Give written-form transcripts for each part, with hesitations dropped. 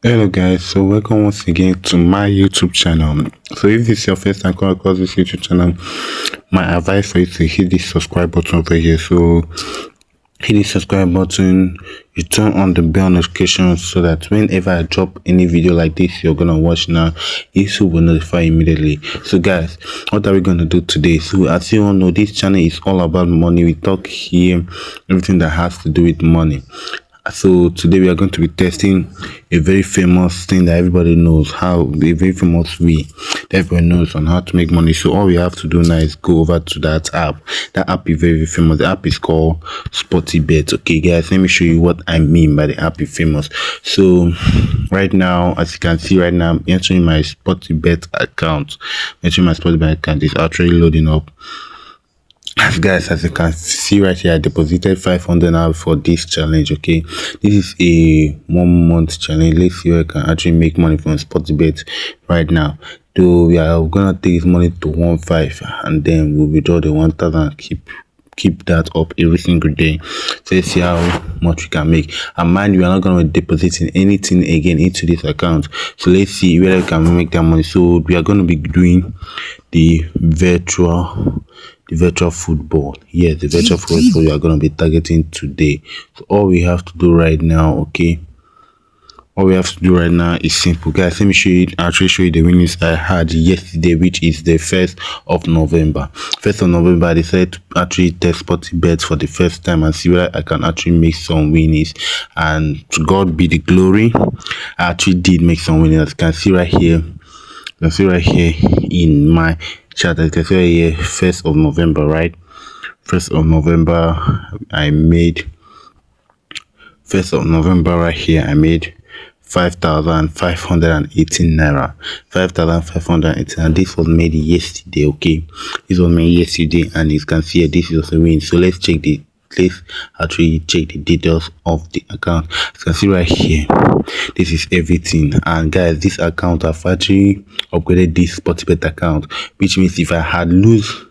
Hello guys, so welcome once again to my YouTube channel. So if this is your first time coming across this YouTube channel, my advice for you to hit this subscribe button over here. So hit the subscribe button, you turn on the bell notification so that whenever I drop any video like this you're gonna watch now, YouTube will notify immediately. So guys, what are we gonna do today? So as you all know, this channel is all about money. We talk here everything that has to do with money. So today we are going to be testing a very famous thing that everybody knows, how a very famous way that everyone knows on how to make money. So all we have to do now is go over to that app. That app is very famous. The app is called Sporty Bet. Okay guys, let me show you what I mean by the app is famous. So right now, as you can see right now, I'm entering my Sporty Bet account. Entering my Sporty Bet account is actually loading up. As you can see right here, I deposited 500 now for this challenge. Okay, this is a 1 month challenge. Let's see where I can actually make money from Sporty Bet right now. So we are gonna take this money to 1.5 and then we'll withdraw the 1,000. Keep that up every single day. So let's see how much we can make. And mind you, we are not going to be depositing anything again into this account. So let's see whether we can make that money. So we are going to be doing the virtual football. Yes, the virtual football we are going to be targeting today. So all we have to do right now, okay, all we have to do right now is simple, guys. Let me show you the winnings I had yesterday, which is the 1st of November. I decided to actually test Sporty Bet for the first time and see whether I can actually make some winnings, and to God be the glory, I actually did make some winnings. As you can see right here, in my chat, as you can see right here, 1st of November, right? 1st of November I made 1st of November right here I made 5,518 naira. 5,518, and this was made yesterday. Okay, this was made yesterday, and you can see this is a win. So let's actually check the details of the account. As you can see right here, this is everything. And guys, this account, I've actually upgraded this Sporty Bet account, which means if I had lose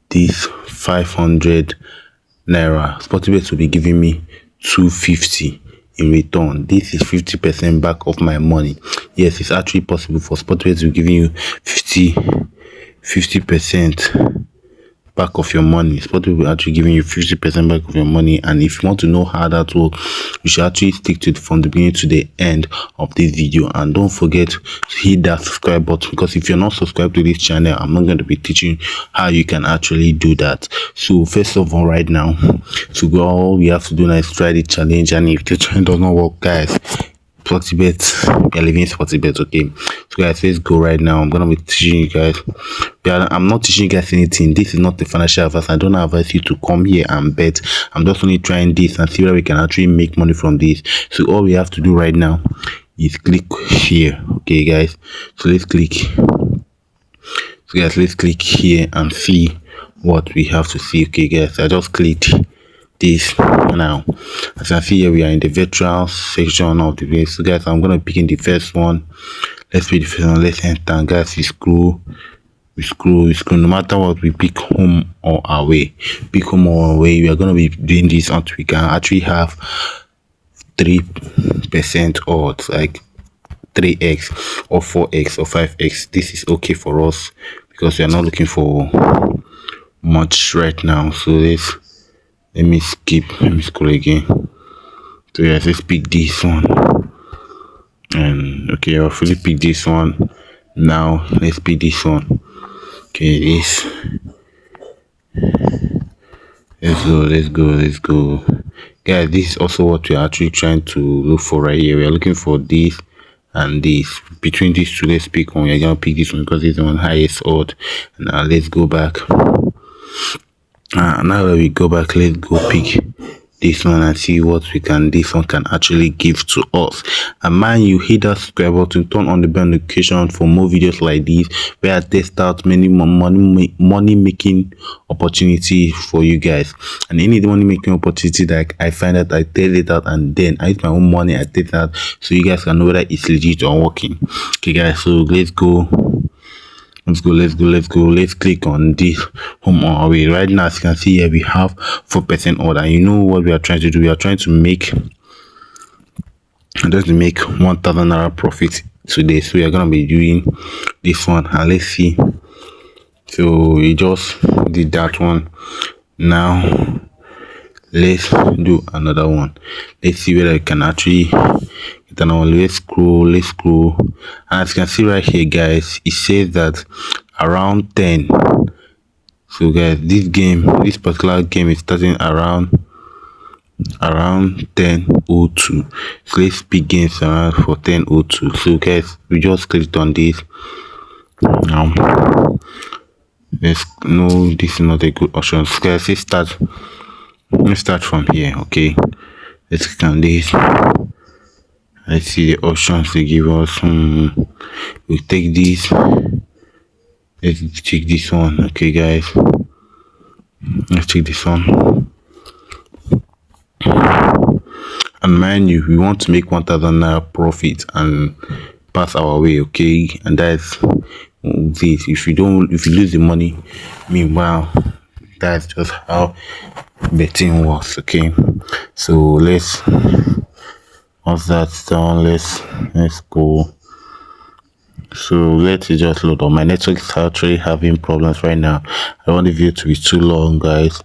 this 500 naira, Sporty Bet will be giving me 250 in return. This is 50% back of my money. Yes, it's actually possible for Sporty Bet to give you 50% back of your money. Sporty will actually giving you 50% back of your money. And if you want to know how that works, you should actually stick to it from the beginning to the end of this video. And don't forget to hit that subscribe button, because if you're not subscribed to this channel, I'm not going to be teaching how you can actually do that. So first of all, right now, all we have to do now is try the challenge. And if the challenge does not work, guys, Sporty Bet, we are leaving Sporty Bet. Okay, so guys, let's go right now. I'm gonna be teaching you guys. I'm not teaching you guys anything. This is not the financial advice. I don't advise you to come here and bet. I'm just only trying this and see whether we can actually make money from this. So all we have to do right now is click here. Okay guys, so let's click. So guys, let's click here and see what we have to see. Okay guys, I just clicked this now. As you can see here, we are in the virtual section of the video. So guys, I'm gonna pick in the first one. Let's pick the first one. Let's enter. And guys, we scroll. No matter what, we pick home or away. Pick home or away. We are gonna be doing this until we can actually have 3% odds, like 3x or 4x or 5x. This is okay for us because we are not looking for much right now. So let me scroll again. So yes, let's pick this one. And okay, I'll fully pick this one. Now let's pick this one. Okay, this. Let's go. Guys, this is also what we're actually trying to look for right here. We are looking for this and this. Between these two, let's pick one. We're gonna pick this one because it's the one highest odd. Now let's go back. Now that we go back, let's go pick this one and see what this one can actually give to us. And mind you, hit that subscribe button, turn on the bell notification for more videos like this, where I test out many more money making opportunity for you guys. And any money making opportunity that I find out, I test it out, and then I use my own money, I test it out, so you guys can know whether it's legit or working. Okay guys, so let's go. Let's click on this home or away. Right now, as you can see here, we have 4% order. You know what we are trying to do? We are trying to make just to make 1,000 naira profit today. So we are gonna be doing this one, and let's see. So we just did that one. Now let's do another one. Let's see whether I can actually get another one. Let's scroll, and as you can see right here, guys, it says that around 10. So guys, this particular game is starting around 10:02. So let's begin around for 10:02. So guys, we just clicked on this. Now let's no, this is not a good option. So guys, let's start from here. Okay, let's click on this. Let's see the options they give us. We'll take this. Let's check this one. Okay guys, let's check this one. And mind you, we want to make 1,000 naira profit and pass our way. Okay, and that's this. If you lose the money, meanwhile, that's just how betting works. Okay, so once that's done, let's go. So let's just load on. My network is actually having problems right now. I don't want the video to be too long, guys.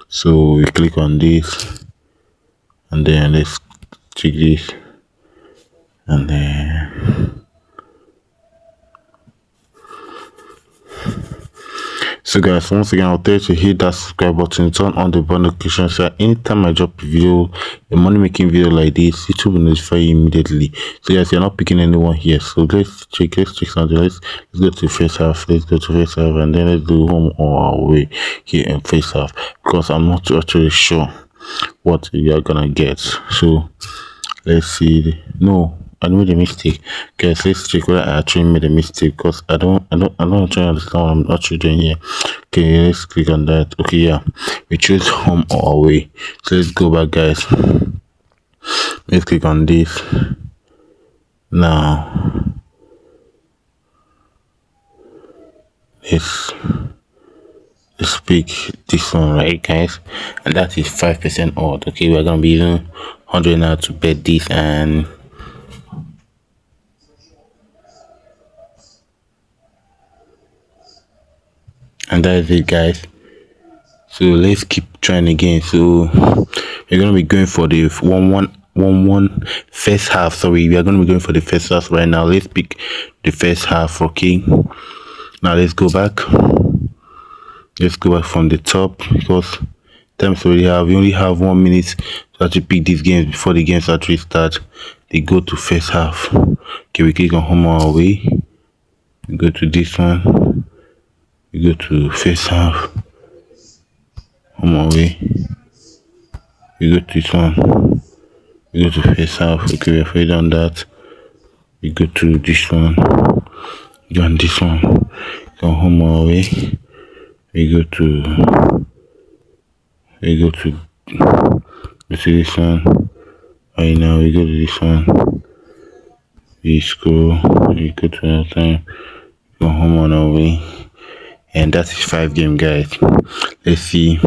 So we click on this, and then let's check this, and then so guys, once again, I'll tell you to hit that subscribe button, turn on the bell notification, so anytime I drop a video, a money making video like this, YouTube will notify you immediately. So guys, you're not picking anyone here. So let's check something. Let's go to first half. And then let's do home or away here in first half, because I'm not actually sure what you are gonna get. So let's see. No, I made a mistake. Guys, let's check whether I actually made a mistake, because I don't actually understand what I'm actually doing here. Okay, let's click on that. Okay, yeah, we choose home or away. So let's go back, guys. Let's click on this. Now let's pick this one, right guys, and that is 5% odd. Okay, we're gonna be using 100 now to bet this, and that is it, guys. So let's keep trying again. So we're gonna be going for the 1-1 first half. Sorry, we are gonna be going for the first half right now. Let's pick the first half. Okay, now let's go back. Let's go back from the top, because times we only have 1 minute to actually pick these games before the games actually start. They go to first half. Okay, we click on home or away. We go to this one. We go to first half. Home or away. We go to this one. We go to first half. Okay, we're already done that. We go to this one. We go on this one. Go home or away. We go to this one. Right now we go to this one. We scroll. We go to another time. Go home or away. And that is 5 games, guys. Let's see.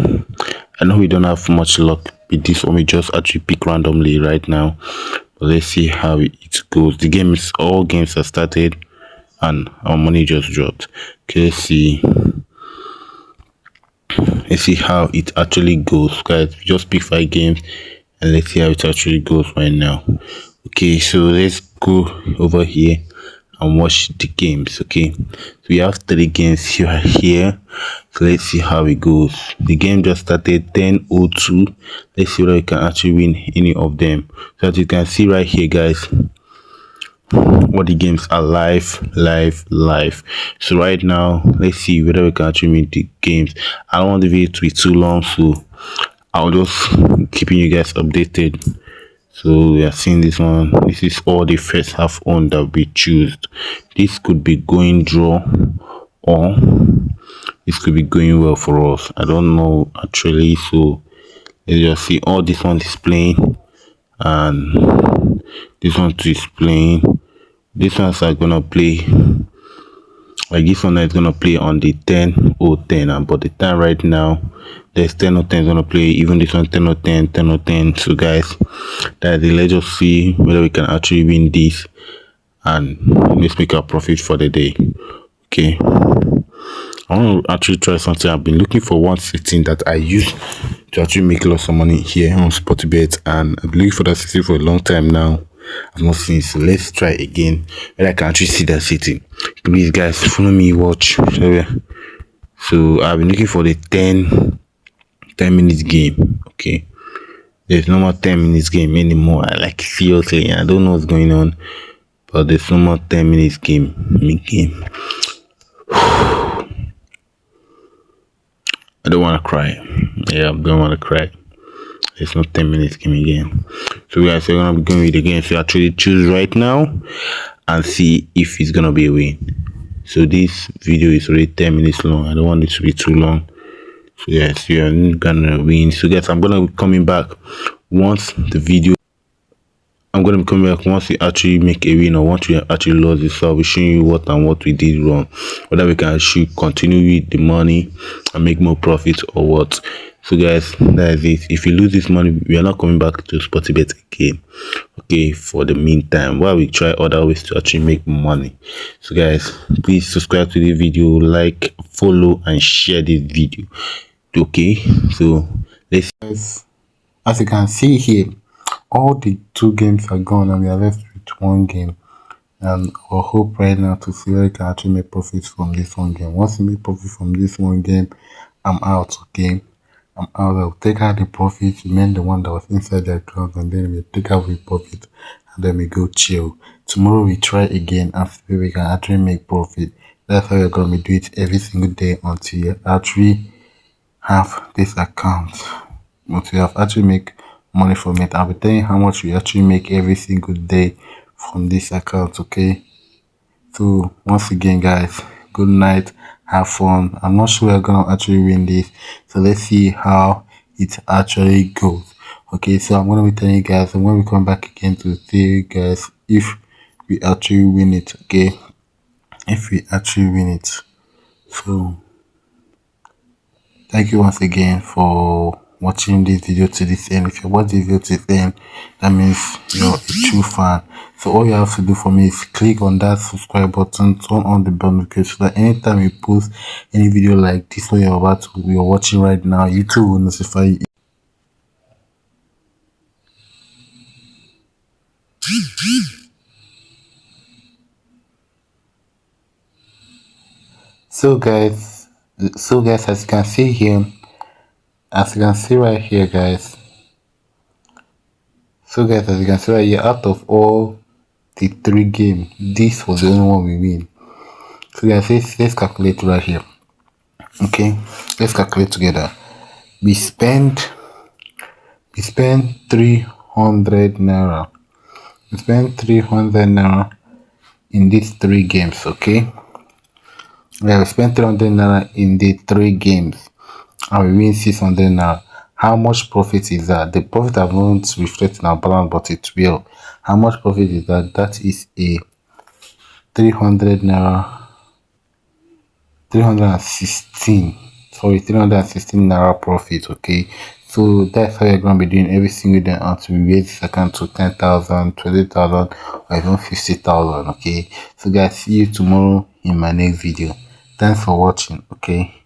I know we don't have much luck with this one. We just actually pick randomly right now, but let's see how it goes. All games are started, and our money just dropped. Okay, let's see how it actually goes, guys. We just pick 5 games, and let's see how it actually goes right now. Okay, so let's go over here and watch the games. Okay, so we have 3 games here. So let's see how it goes. The game just started 10:02. Let's see whether we can actually win any of them. So as you can see right here, guys, all the games are live. So right now, let's see whether we can actually win the games. I don't want the video to be too long, so I'll just keeping you guys updated. So we are seeing this one. This is all the first half on that we choose. This could be going draw, or this could be going well for us. I don't know actually. So let's just see. All this one is playing, and this one is playing. These ones are gonna play Like this one is gonna play on the 10:10, but the time right now there's 10:10 is gonna play. Even this one 10:10, 10:10. So guys, that let's just see whether we can actually win this and let's make our profit for the day. Okay, I want to actually try something. I've been looking for one setting that I use to actually make lots of money here on Sporty Bet, and I've been looking for that setting for a long time now. I've not seen it, so let's try again whether I can actually see that setting. Please guys, follow me, watch. So I've been looking for the 10 minutes game. Okay, there's no more 10 minutes game anymore. I like seriously, I don't know what's going on, but there's no more 10 minutes game. I don't want to cry. Yeah, I don't want to cry. It's not 10 minutes game again. So guys, we're gonna be going with the game. So actually choose right now and see if it's gonna be a win. So this video is already 10 minutes long. I don't want it to be too long. So yes, you're gonna win. So guys, I'm gonna be coming back once the video. I'm gonna be coming back once we actually make a win, or once we actually lost this. So I'll be showing you what and what we did wrong, whether we can actually continue with the money and make more profit or what. So guys, that is it. If you lose this money, we are not coming back to Sporty Bet again. Okay, for the meantime, while we try other ways to actually make money. So guys, please subscribe to the video, like, follow, and share this video. Okay, so let's. As you can see here, all the 2 games are gone and we are left with 1 game. And our hope right now to see whether we can actually make profits from this 1 game. Once we make profit from this 1 game, I'm out. Okay, I'm out. I'll take out the profit, remain the one that was inside the account, and then we take out the profit and then we go chill. Tomorrow we try again and see whether we can actually make profit. That's how we're gonna do it every single day until you actually have this account. Once you have actually make money from it, I'll be telling you how much we actually make every single day from this account. Okay, so once again guys, good night, have fun. I'm not sure we're gonna actually win this, so let's see how it actually goes. Okay, so I'm gonna be telling you guys, and when we come back again to tell you guys if we actually win it. Okay, if we actually win it. So thank you once again for watching this video to this end. If you watch this video to this end, that means you're a true fan. So all you have to do for me is click on that subscribe button, turn on the bell notification, so that anytime you post any video like this one you're watching right now, YouTube will notify you. So guys, as you can see here, as you can see right here guys, so guys, as you can see right here, out of all the 3 games, this was the only one we win. So guys, let's calculate right here. Okay, let's calculate together. We spent 300 naira. We spent 300 naira in these 3 games. Okay, yeah, we spent 300 naira in the 3 games and we win 600 naira. How much profit is that? The profit I won't reflect in our balance, but it will. How much profit is that? That is a 300 naira, 316 naira profit. Okay, so that's how you're going to be doing every single day until we raise this account to 10,000, 20,000, or even 50,000. Okay, so guys, see you tomorrow in my next video. Thanks for watching. Okay.